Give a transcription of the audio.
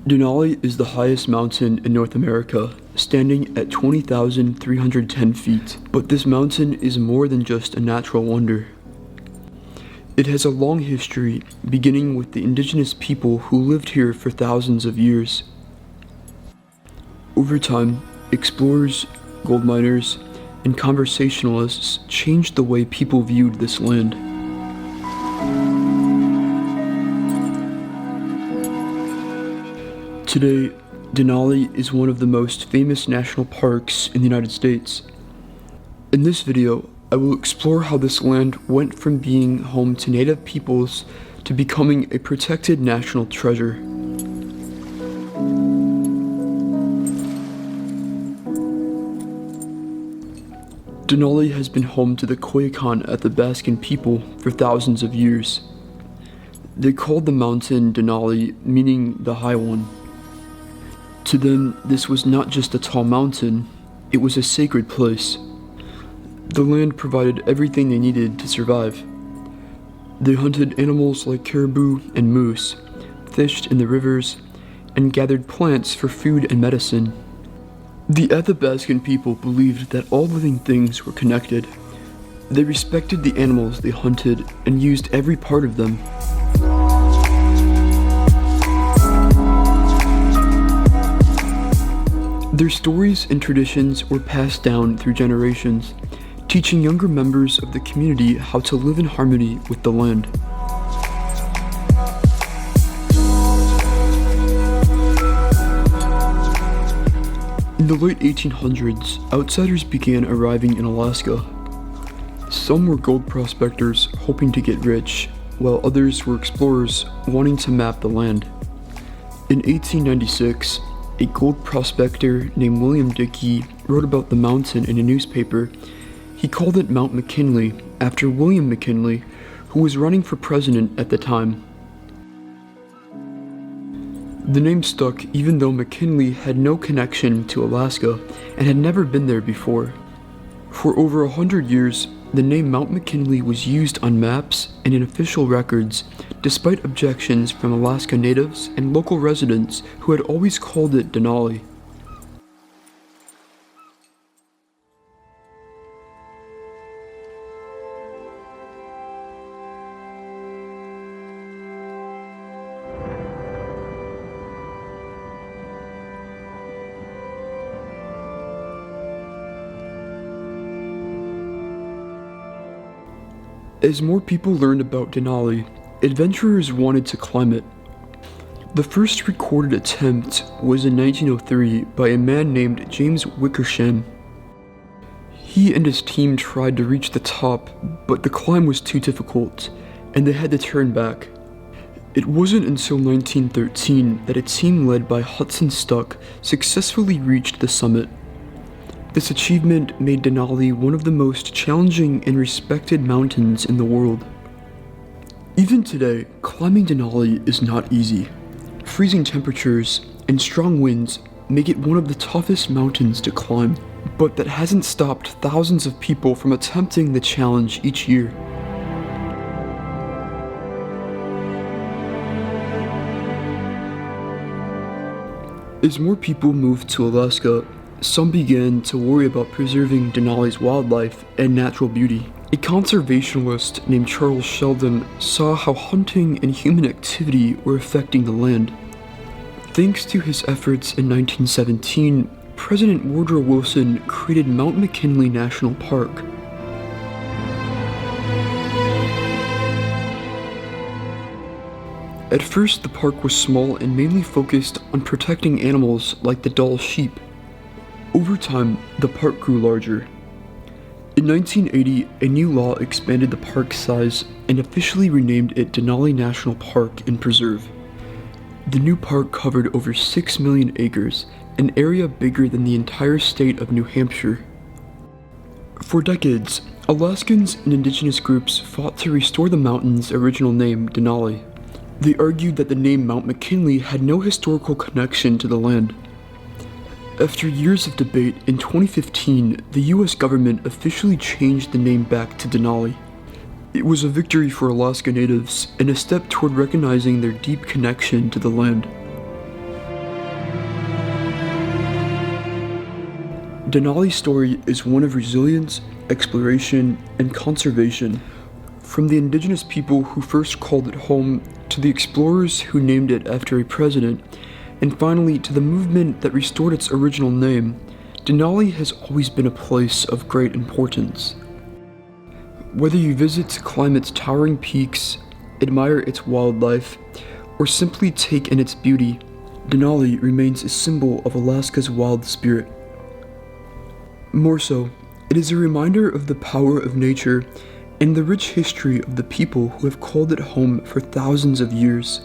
Denali is the highest mountain in North America, standing at 20,310 feet. But this mountain is more than just a natural wonder. It has a long history, beginning with the indigenous people who lived here for thousands of years. Over time, explorers, gold miners, and conversationalists changed the way people viewed this land. Today, Denali is one of the most famous national parks in the United States. In this video, I will explore how this land went from being home to native peoples to becoming a protected national treasure. Denali has been home to the Koyukon Athabaskan people for thousands of years. They called the mountain Denali, meaning the high one. To them, this was not just a tall mountain, it was a sacred place. The land provided everything they needed to survive. They hunted animals like caribou and moose, fished in the rivers, and gathered plants for food and medicine. The Athabaskan people believed that all living things were connected. They respected the animals they hunted and used every part of them. Their stories and traditions were passed down through generations, teaching younger members of the community how to live in harmony with the land. In the late 1800s, outsiders began arriving in Alaska. Some were gold prospectors hoping to get rich, while others were explorers wanting to map the land. In 1896, a gold prospector named William Dickey wrote about the mountain in a newspaper. He called it Mount McKinley after William McKinley, who was running for president at the time. The name stuck even though McKinley had no connection to Alaska and had never been there before. For over 100 years, the name Mount McKinley was used on maps and in official records, despite objections from Alaska natives and local residents who had always called it Denali. As more people learned about Denali, adventurers wanted to climb it. The first recorded attempt was in 1903 by a man named James Wickersham. He and his team tried to reach the top, but the climb was too difficult, and they had to turn back. It wasn't until 1913 that a team led by Hudson Stuck successfully reached the summit. This achievement made Denali one of the most challenging and respected mountains in the world. Even today, climbing Denali is not easy. Freezing temperatures and strong winds make it one of the toughest mountains to climb, but that hasn't stopped thousands of people from attempting the challenge each year. As more people moved to Alaska, some began to worry about preserving Denali's wildlife and natural beauty. A conservationist named Charles Sheldon saw how hunting and human activity were affecting the land. Thanks to his efforts in 1917, President Woodrow Wilson created Mount McKinley National Park. At first, the park was small and mainly focused on protecting animals like the Dall sheep. Over time, the park grew larger. In 1980, a new law expanded the park's size and officially renamed it Denali National Park and Preserve. The new park covered over 6 million acres, an area bigger than the entire state of New Hampshire. For decades, Alaskans and indigenous groups fought to restore the mountain's original name, Denali. They argued that the name Mount McKinley had no historical connection to the land. After years of debate, in 2015, the US government officially changed the name back to Denali. It was a victory for Alaska natives and a step toward recognizing their deep connection to the land. Denali's story is one of resilience, exploration, and conservation. From the indigenous people who first called it home, to the explorers who named it after a president, and finally to the movement that restored its original name, Denali has always been a place of great importance. Whether you visit to climb its towering peaks, admire its wildlife, or simply take in its beauty, Denali remains a symbol of Alaska's wild spirit. More so, it is a reminder of the power of nature and the rich history of the people who have called it home for thousands of years.